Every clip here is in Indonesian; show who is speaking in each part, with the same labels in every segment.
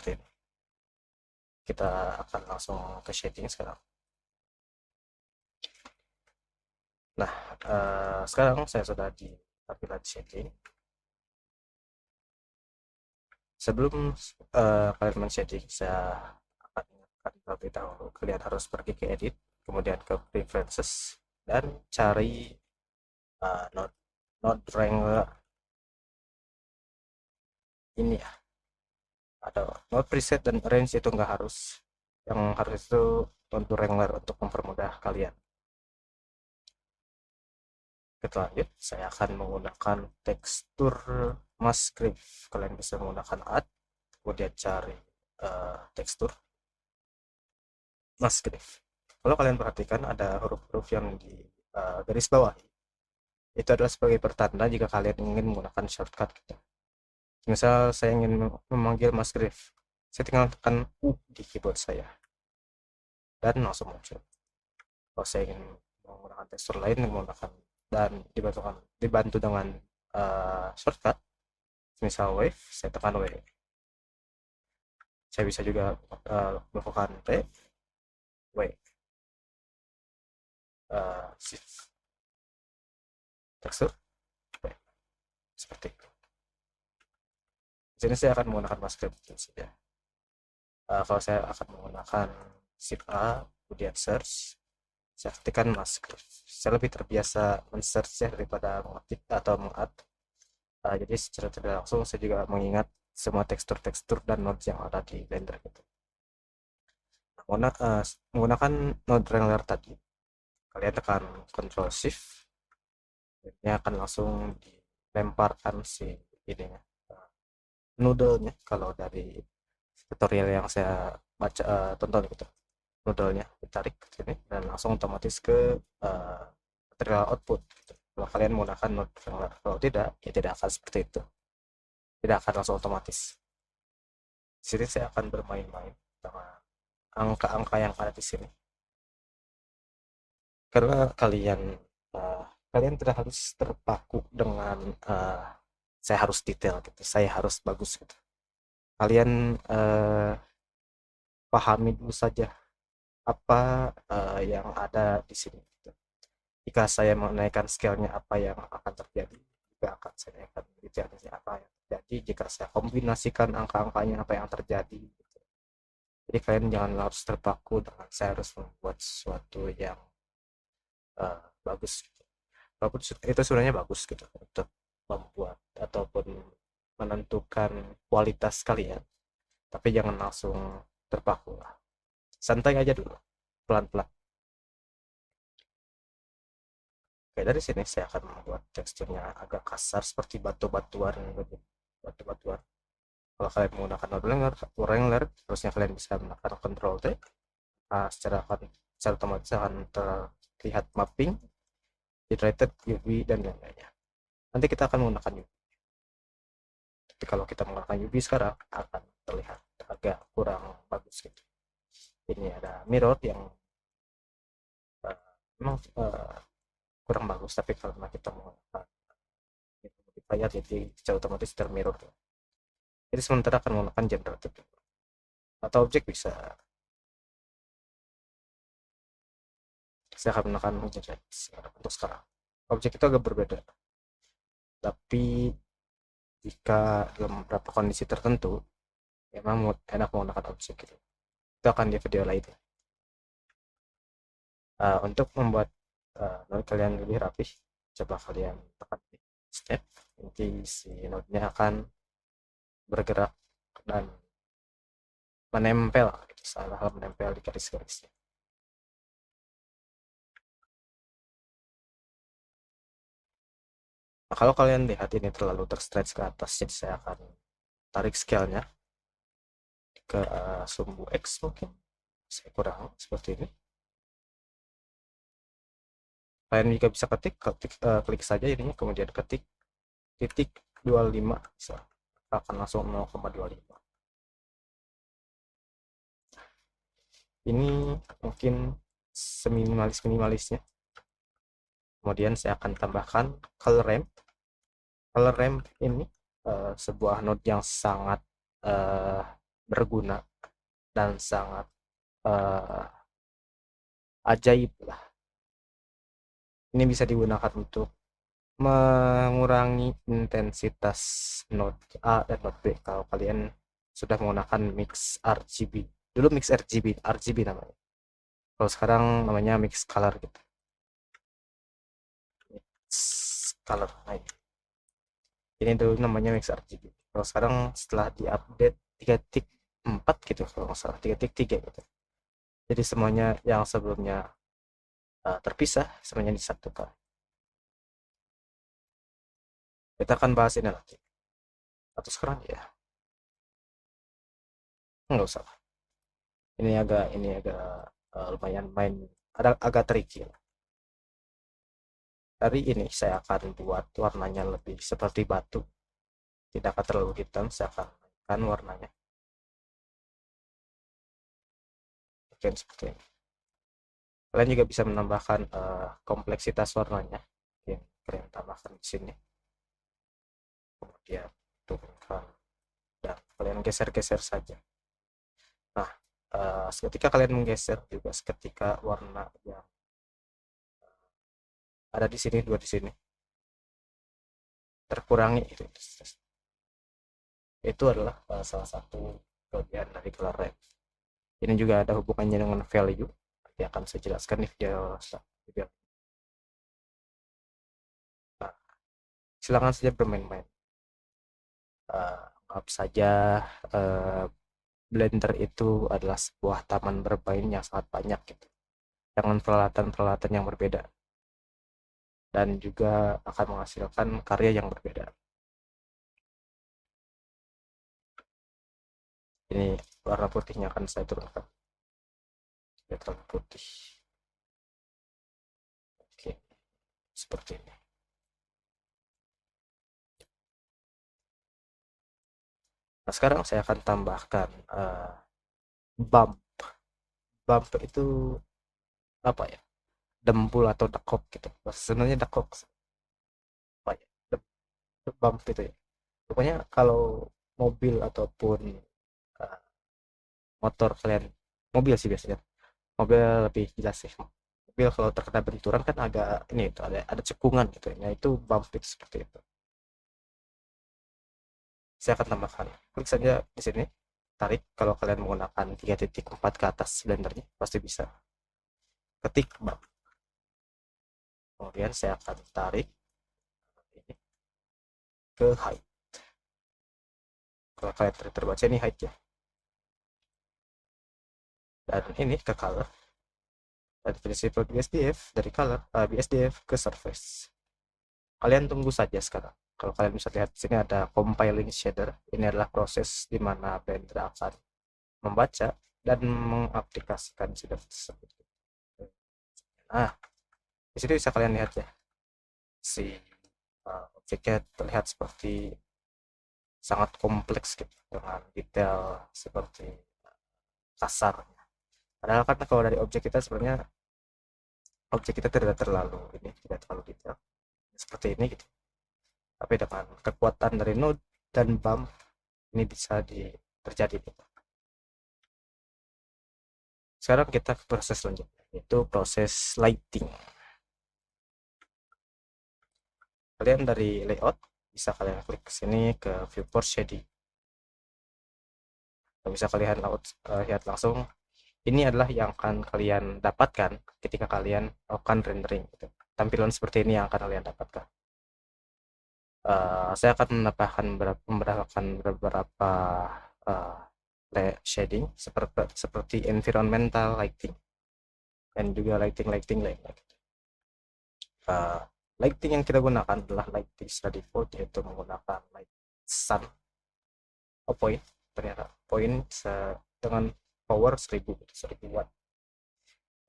Speaker 1: ini. Kita akan langsung ke shading sekarang. Nah, sekarang saya sudah di tampilan shading. Sebelum kalian men-shading, saya akan ingatkan terlebih dahulu, kalian harus pergi ke edit, kemudian ke preferences, dan cari node wrangler ini ya. Ada node preset dan range, itu nggak harus. Yang harus itu node wrangler untuk mempermudah kalian. Kita lanjut, saya akan menggunakan tekstur Musgrave. Kalian bisa menggunakan add, kemudian cari tekstur Musgrave. Kalau kalian perhatikan ada huruf-huruf yang di garis bawah, itu adalah sebagai pertanda jika kalian ingin menggunakan shortcut gitu. Misal saya ingin memanggil Musgrave, saya tinggal tekan U di keyboard saya dan langsung muncul. Kalau saya ingin menggunakan tekstur lain, menggunakan dan dibantu dengan shortcut, misal wave, saya tekan W. Saya bisa juga melakukan T, W, shift, tekstur, W, seperti itu. Di sini saya akan menggunakan masker saja. Kalau saya akan menggunakan shift A, kemudian search, saya ketikkan masker. Saya lebih terbiasa men-search ya daripada mengetik atau meng-add. Jadi secara tidak langsung saya juga mengingat semua tekstur-tekstur dan nodes yang ada di Blender gitu. Menggunakan node wrangler tadi, kalian tekan Ctrl Shift, ini akan langsung dilemparkan si ininya, noodle-nya. Kalau dari tutorial yang saya baca tonton gitu, noodle-nya ditarik ke sini dan langsung otomatis ke material output gitu. Kalau kalian menggunakan node wrangler, kalau tidak, ya tidak akan seperti itu, tidak akan langsung otomatis. Di sini saya akan bermain-main sama angka-angka yang ada di sini, karena kalian tidak harus terpaku dengan saya harus detail gitu, saya harus bagus gitu. Kalian pahami dulu saja apa yang ada di sini gitu. Jika saya menaikkan scale-nya, apa yang akan terjadi? Jika akan saya naikkan detailnya, apa yang terjadi? Jika saya kombinasikan angka-angkanya, apa yang terjadi gitu. Jadi kalian jangan harus terpaku dengan saya harus membuat sesuatu yang bagus gitu. Walaupun itu sebenarnya bagus gitu untuk membuat ataupun menentukan kualitas kalian, tapi jangan langsung terpaku lah. Santai aja dulu, pelan-pelan. Oke, dari sini saya akan membuat teksturnya agak kasar seperti batu-batuan gitu. Batu-batuan. Kalau kalian menggunakan Wrangler, terusnya kalian bisa menggunakan Ctrl T. Secara otomatis akan terlihat mapping, iterated, UV, dan lain-lainnya. Nanti kita akan menggunakan UV. Tapi kalau kita menggunakan UV sekarang, akan terlihat agak kurang bagus gitu. Ini ada mirror yang memang kurang bagus, tapi karena kita menggunakan modifier, jadi secara otomatis termirror. Jadi sementara akan menggunakan generative atau objek bisa. Saya akan menggunakan generative untuk sekarang. Objek itu agak berbeda, tapi jika dalam beberapa kondisi tertentu memang enak menggunakan objek gitu. Itu akan di video lain. Untuk membuat node kalian lebih rapi, coba kalian tekan step, nanti si node-nya akan bergerak dan menempel gitu, salah menempel di garis-garisnya. Nah, kalau kalian lihat ini terlalu terstretch ke atas, jadi saya akan tarik scale-nya ke sumbu X mungkin. Saya kurang seperti ini. Kalian juga bisa klik saja ininya, kemudian ketik titik 25, bisa akan langsung 0,25. Ini mungkin seminimalis-minimalisnya. Kemudian saya akan tambahkan color ramp. Color ramp ini sebuah node yang sangat berguna dan sangat uh, ajaib lah. Ini bisa digunakan untuk mengurangi intensitas node A dan node B kalau kalian sudah menggunakan mix RGB. Dulu mix RGB namanya. Kalau sekarang namanya mix color gitu. Mix color. Nah, ini dulu namanya mix RGB. Kalau sekarang setelah diupdate 3.4 gitu kalau nggak salah 3.3 gitu. Jadi semuanya yang sebelumnya terpisah semuanya disatukan. Kita akan bahas ini nanti. Atau sekarang ya? Nggak usah. Ini agak lumayan main agak tricky. Dari ini saya akan buat warnanya lebih seperti batu, tidak akan terlalu hitam. Saya akan mainkan warnanya oke seperti ini. Kalian juga bisa menambahkan kompleksitas warnanya. Yang kalian tambahkan di sini, kemudian turunkan dan kalian geser-geser saja. Nah, ketika kalian menggeser juga seketika warna yang ada di sini dua di sini terkurangi itu adalah salah satu kelebihan dari color ramp. Ini juga ada hubungannya dengan value. Nanti akan saya jelaskan di video. Nah, silakan saja bermain-main. Anggap saja uh, Blender itu adalah sebuah taman bermain yang sangat banyak gitu, dengan peralatan-peralatan yang berbeda dan juga akan menghasilkan karya yang berbeda. Ini warna putihnya akan saya turunkan. Ya, terlalu putih. Oke, seperti ini. Nah, sekarang saya akan tambahkan bump. Bump itu apa ya? Dempul atau dekok gitu. Sebenarnya dekok apa ya? Bump itu ya. Pokoknya kalau mobil ataupun uh, motor kalian, mobil sih biasanya. Mobil lebih jelas sih. Mobil kalau terkena benturan kan agak ini itu ada cekungan gitu ya. Nah, itu bump itu seperti itu. Saya akan tambahkan. Klik saja di sini. Tarik kalau kalian menggunakan 3.4 ke atas blendernya pasti bisa. Ketik bump. Kemudian saya akan tarik ini ke height. Kalau kalian terbaca ini height ya. Dan ini ke color. Dari prinsip BSDF dari color BSDF ke surface. Kalian tunggu saja sekarang. Kalau kalian bisa lihat di sini ada compiling shader. Ini adalah proses di mana Blender akan membaca dan mengaplikasikan shader tersebut. Nah, di sini bisa kalian lihat ya, si objeknya terlihat seperti sangat kompleks gitu, dengan detail seperti kasar. Padahal kan kalau dari objek kita sebenarnya objek kita tidak terlalu detail seperti ini gitu. Tapi dengan kekuatan dari node dan bump ini bisa terjadi gitu. Sekarang kita ke proses selanjutnya, yaitu proses lighting. Kalian dari layout bisa kalian klik ke sini ke viewport shading. Bisa kalian lihat langsung ini adalah yang akan kalian dapatkan ketika kalian melakukan rendering gitu. Tampilan seperti ini yang akan kalian dapatkan. Saya akan menambahkan beberapa uh, shading seperti environmental lighting dan juga lighting lain. Lighting yang kita gunakan adalah lighting study default, yaitu menggunakan light sun point, ternyata point dengan power 1000 watt.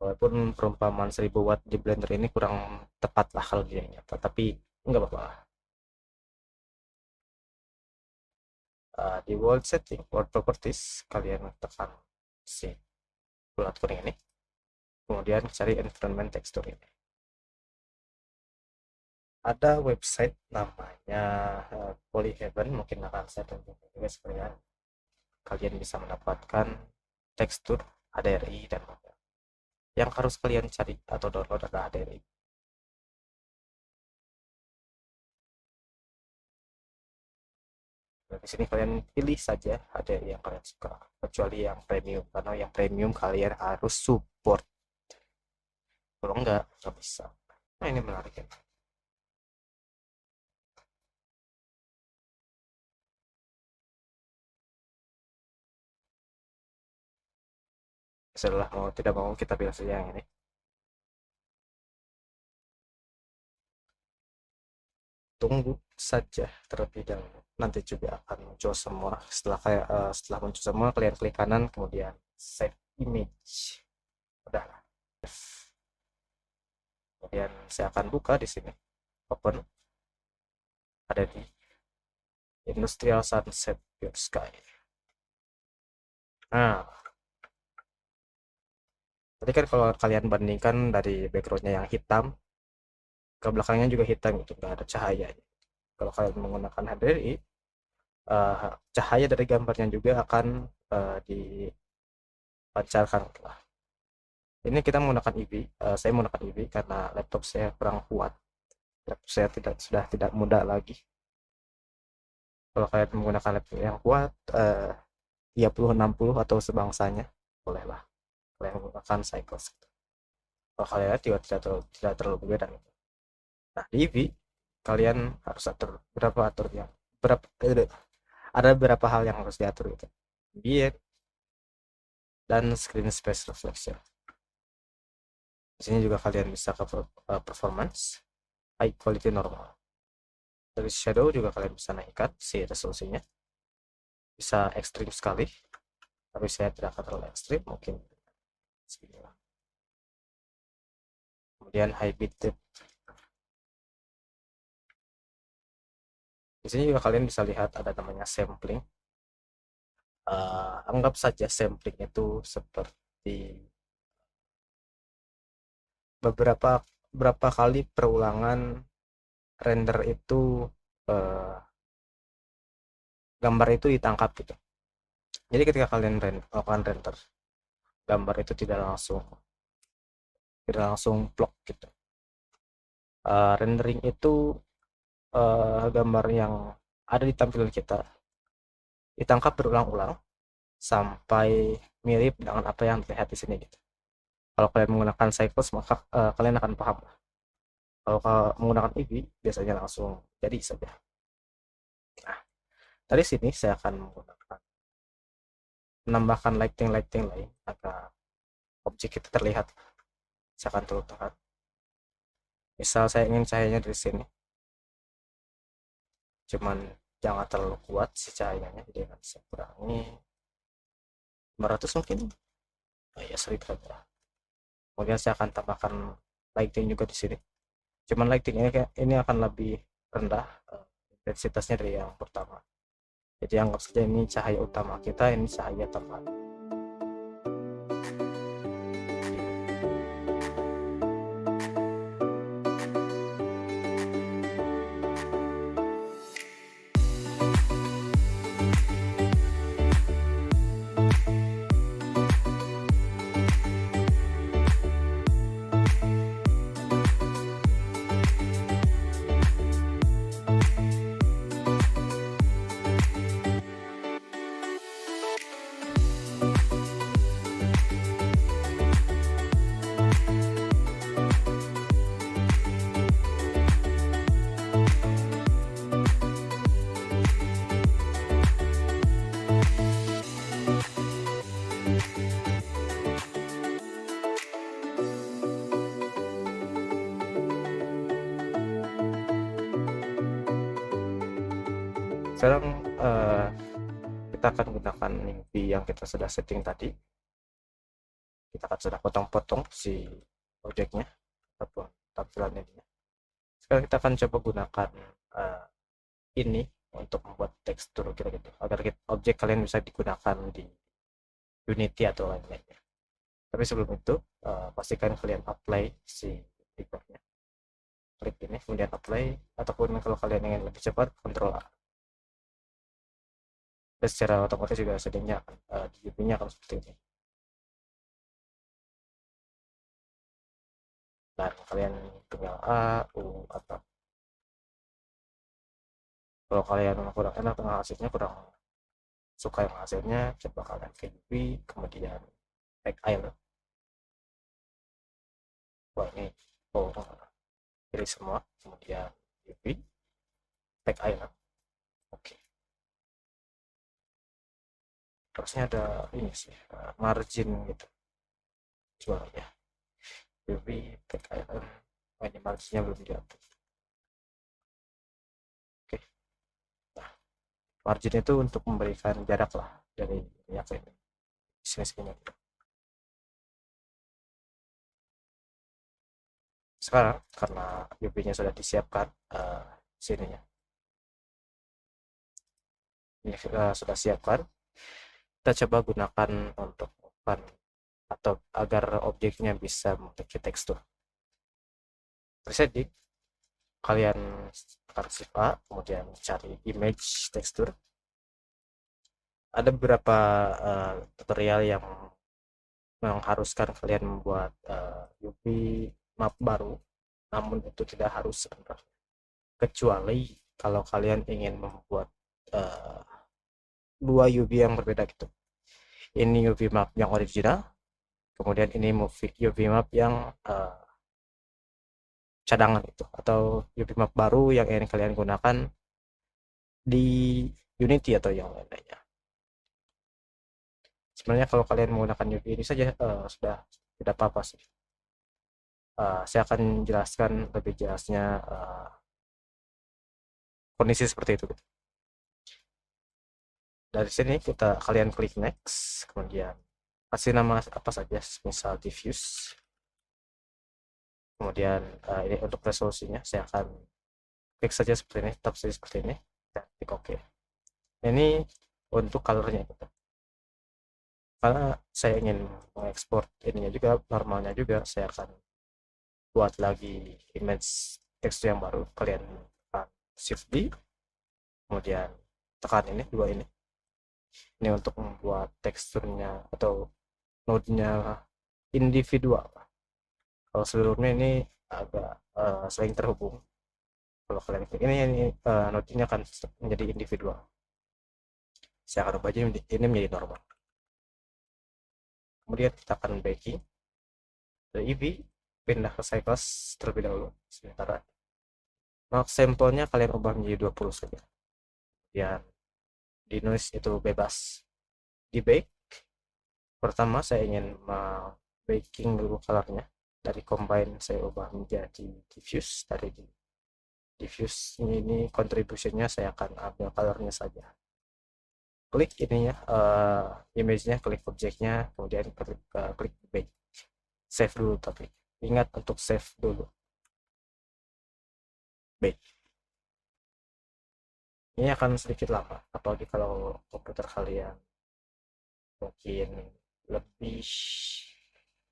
Speaker 1: Walaupun perumpamaan 1000 watt di Blender ini kurang tepat lah kalau dia nyata, tapi enggak apa-apa. Di world setting, world properties, kalian tekan si bulat kuning ini, kemudian cari environment texture ini. Ada website namanya Polyheaven, mungkin akan saya tunjukkan juga sekalian. kalian bisa mendapatkan tekstur HDRI dan model. Yang harus kalian cari atau download adalah HDRI. Nah, di sini kalian pilih saja HDRI yang kalian suka, kecuali yang premium, karena yang premium kalian harus support. Kalau nggak bisa. Nah, ini menarik ya. Setelah mau tidak mau kita pilih saja yang ini. Tunggu saja terlebih dahulu. Nanti juga akan muncul semua. Setelah muncul semua, kalian klik kanan, kemudian save image. Udah. Kemudian saya akan buka di sini. Open. Ada di Industrial Sunset Pure Sky. Nah, tadi kan kalau kalian bandingkan dari backgroundnya yang hitam, ke belakangnya juga hitam itu nggak ada cahayanya. Kalau kalian menggunakan HDRI, cahaya dari gambarnya juga akan dipancarkan. Ini kita menggunakan EV, saya menggunakan EV karena laptop saya kurang kuat. Laptop saya sudah tidak muda lagi. Kalau kalian menggunakan laptop yang kuat, 3060 atau sebangsanya, bolehlah kalian menggunakan Cycles. Kalau kalian lihat juga tidak terlalu berbeda. Nah, di EV kalian harus atur yang berapa ada beberapa hal yang harus diatur gitu. Ambient dan screen space reflection. Di sini juga kalian bisa ke performance, high quality normal. Dari shadow juga kalian bisa naikkan si resolusinya. Bisa ekstrim sekali, tapi saya tidak akan terlalu ekstrim, mungkin segini lah. Kemudian high bitrate. Di sini juga kalian bisa lihat ada namanya sampling. Anggap saja sampling itu seperti beberapa kali perulangan render itu, gambar itu ditangkap gitu. Jadi ketika kalian melakukan render, gambar itu tidak langsung plok gitu. Rendering itu gambar yang ada di tampilan kita ditangkap berulang-ulang sampai mirip dengan apa yang terlihat di sini gitu. Kalau kalian menggunakan Cycles maka kalian akan paham. Kalau menggunakan EV biasanya langsung jadi saja. Nah, dari sini saya akan menambahkan lighting lain agar objek kita terlihat. Saya akan turunkan. Misal saya ingin cahayanya dari sini, cuman jangan terlalu kuat si cahayanya, jadi akan saya kurangi 500 mungkin. Ya 1000 saja. Kemudian saya akan tambahkan lighting juga di sini. Cuman lighting ini akan lebih rendah intensitasnya dari yang pertama. Jadi anggap saja ini cahaya utama kita, ini cahaya tambahan. Sekarang kita akan gunakan mimpi yang kita sudah setting tadi. Kita akan sudah potong-potong si objeknya ataupun tampilan ini. Sekarang kita akan coba gunakan ini untuk membuat tekstur gitu agar objek kalian bisa digunakan di Unity atau lain-lainnya. Tapi sebelum itu pastikan kalian apply si figurnya. Klik ini kemudian apply, ataupun kalau kalian ingin lebih cepat Ctrl A. dan secara otomatis juga settingnya akan di UV-nya akan seperti ini. Dan kalian tinggal A, U, atau kalau kalian kurang enak dengan hasilnya, kurang suka yang hasilnya, coba kalian ke UV, kemudian take island. Wah ini, oh, pilih semua, kemudian UV, take island. Oke. Terusnya ada ini sih, margin gitu. Jual ya. UV, take island. Oh, ini marginnya belum diatur. Oke. Nah, margin itu untuk memberikan jarak lah dari minyak ini. Sini-sini. Sekarang karena UV-nya sudah disiapkan sininya. Ini sudah siapkan. Kita coba gunakan untuk open atau agar objeknya bisa memiliki tekstur. Resetting, kalian tekan shift A, kemudian cari image tekstur. Ada beberapa tutorial yang mengharuskan kalian membuat UV map baru, namun itu tidak harus sebenarnya. Kecuali kalau kalian ingin membuat uh, dua UV yang berbeda gitu. Ini UV map yang original, kemudian ini UV map yang cadangan itu, atau UV map baru yang ingin kalian gunakan di Unity atau yang lainnya. Sebenarnya kalau kalian menggunakan UV ini saja sudah tidak apa-apa sih. Saya akan jelaskan lebih jelasnya kondisi seperti itu gitu. Dari sini kalian klik next, kemudian kasih nama apa saja, misal diffuse. Kemudian ini untuk resolusinya saya akan klik saja seperti ini, tab saja seperti ini, dan klik OK. Ini untuk colornya gitu. Karena saya ingin mengekspor ininya juga, normalnya juga, saya akan buat lagi image tekstur yang baru. Kalian tekan shift D, kemudian tekan ini, dua ini untuk membuat teksturnya atau node-nya individual. Kalau sebelumnya ini agak sering terhubung. Kalau kalian klik ini node-nya akan menjadi individual. Saya akan ubah ini menjadi normal. Kemudian kita akan backing dari EV, pindah ke cycles terlebih dahulu sementara. Max sampelnya kalian ubah menjadi 20 saja. Ya, di noise itu bebas. Di bake, pertama saya ingin baking dulu colornya. Dari combine saya ubah menjadi diffuse. Dari diffuse ini contributionnya saya akan ambil colornya saja. Klik ininya, image-nya, klik objeknya, kemudian klik bake. Save dulu, tapi ingat untuk save dulu. Bake. Ini akan sedikit lama, apalagi kalau komputer kalian mungkin lebih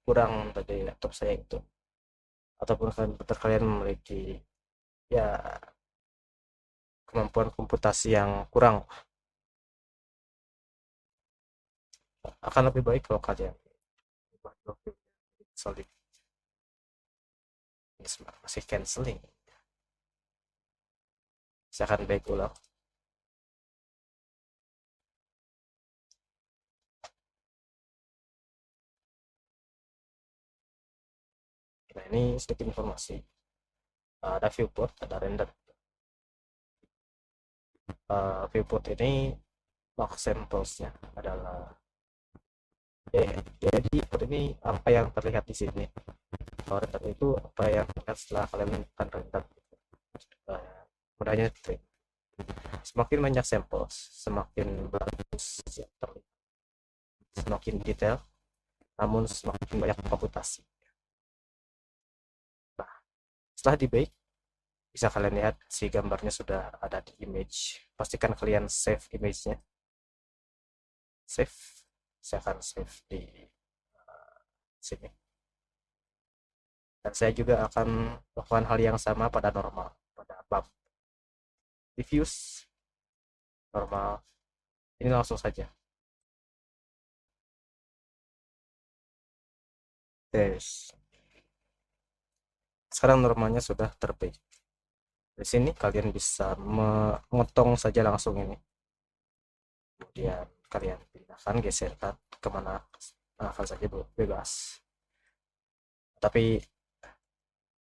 Speaker 1: kurang dari laptop saya itu, ataupun komputer kalian memiliki ya kemampuan komputasi yang kurang, akan lebih baik kalau kalian solid. Ini masih canceling, saya akan baik ulang. Nah ini sedikit informasi, ada viewport, ada render. Viewport ini box samplesnya adalah jadi ini apa yang terlihat di sini. Kalau render itu apa yang terlihat setelah kalian melakukan render. Mudahnya seperti itu. Semakin banyak samples, semakin bagus yang terlihat, semakin detail, namun semakin banyak komputasi. Nah, setelah di bake, bisa kalian lihat si gambarnya sudah ada di image. Pastikan kalian save image-nya. Save, saya akan save di sini. Dan saya juga akan melakukan hal yang sama pada normal, pada bump. Diffuse, normal, Ini langsung saja. Tes. Sekarang normalnya sudah terbaik. Di sini kalian bisa memotong saja langsung ini. Kemudian kalian pindahkan, geserkan kemana saja bebas. Tapi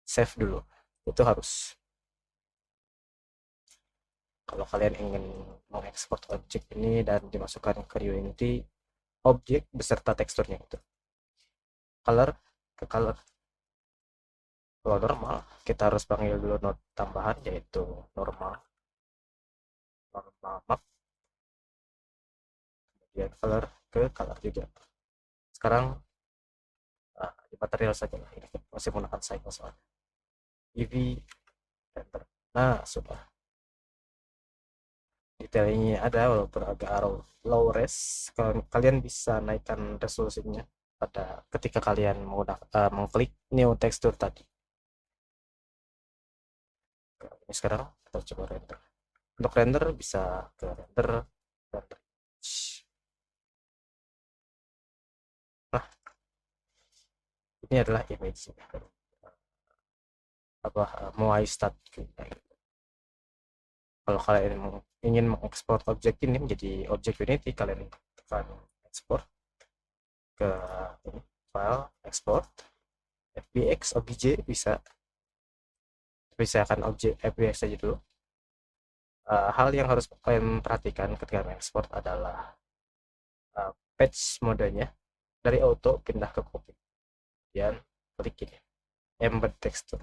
Speaker 1: save dulu. Itu harus. Kalau kalian ingin mengekspor objek ini dan dimasukkan ke Unity, objek beserta teksturnya itu. Color ke color. Kalau normal, kita harus panggil dulu node tambahan yaitu normal. Normal map. Kemudian color ke color juga. Sekarang di material saja lah, ini masih menggunakan cycle soalnya. UV render. Nah, sudah. Detailnya ada walaupun agak low res. Kalian bisa naikkan resolusinya pada ketika kalian mengklik new texture tadi. Ini sekarang kita coba render. Untuk render bisa ke render. Nah, ini adalah image apa mulai start. Kalau kalian ingin mengekspor objek ini menjadi objek Unity, kalian tekan ekspor ke ini, file export fbx obj bisa akan objek fbx saja dulu. Hal yang harus kalian perhatikan ketika mengekspor adalah patch modenya dari auto pindah ke copy, kemudian klik ini embed texture.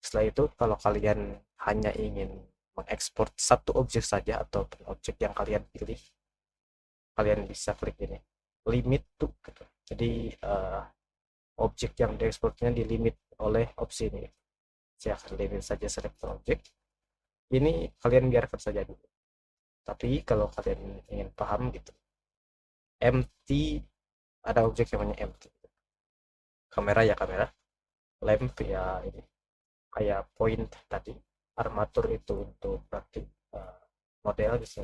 Speaker 1: Setelah itu kalau kalian hanya ingin mengekspor satu objek saja atau objek yang kalian pilih, kalian bisa klik ini limit to gitu. Jadi objek yang diekspornya dilimit oleh opsi ini. Saya akan limit saja selector objek. Ini kalian biarkan saja dulu. Tapi kalau kalian ingin paham gitu, empty, ada objek yang namanya empty. Kamera ya kamera, lamp ya ini kayak point tadi, armatur itu untuk berarti model bisa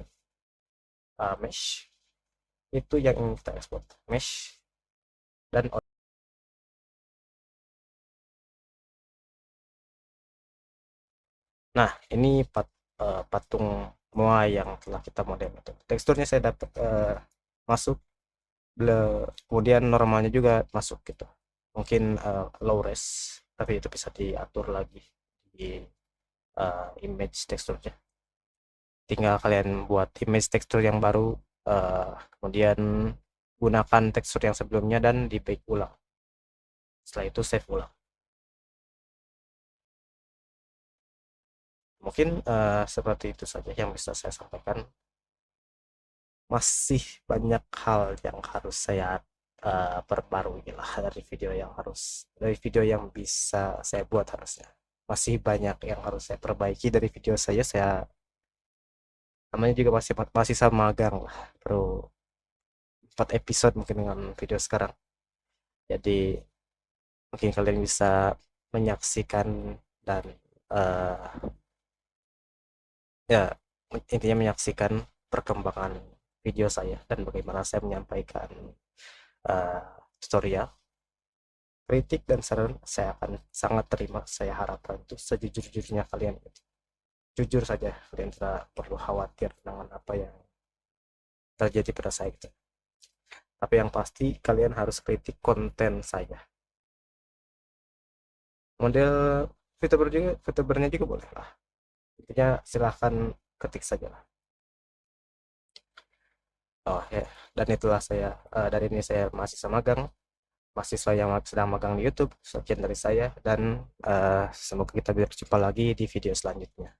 Speaker 1: mesh itu yang ingin kita ekspor, mesh dan nah ini patung Moai yang telah kita model itu. Teksturnya saya dapat masuk, kemudian normalnya juga masuk gitu. Mungkin low res, tapi itu bisa diatur lagi di image teksturnya. Tinggal kalian buat image tekstur yang baru, kemudian gunakan tekstur yang sebelumnya dan di bake ulang. Setelah itu save ulang. Mungkin seperti itu saja yang bisa saya sampaikan. Masih banyak hal yang harus saya perbarui lah dari video yang bisa saya buat harusnya. Masih banyak yang harus saya perbaiki dari video saya namanya juga masih sama magang lah, baru 4 episode mungkin dengan video sekarang. Jadi mungkin kalian bisa menyaksikan dan ya intinya menyaksikan perkembangan video saya dan bagaimana saya menyampaikan tutorial. Kritik dan saran saya akan sangat terima. Saya harapkan itu sejujur-jujurnya kalian jujur saja, kalian tidak perlu khawatir dengan apa yang terjadi pada saya gitu. Tapi yang pasti kalian harus kritik konten saya. Model VTubernya juga boleh lah, intinya silahkan ketik saja lah. Oh ya, dan itulah saya, dari ini saya mahasiswa magang, mahasiswa yang sedang magang di YouTube. Sekian dari saya dan semoga kita berjumpa lagi di video selanjutnya.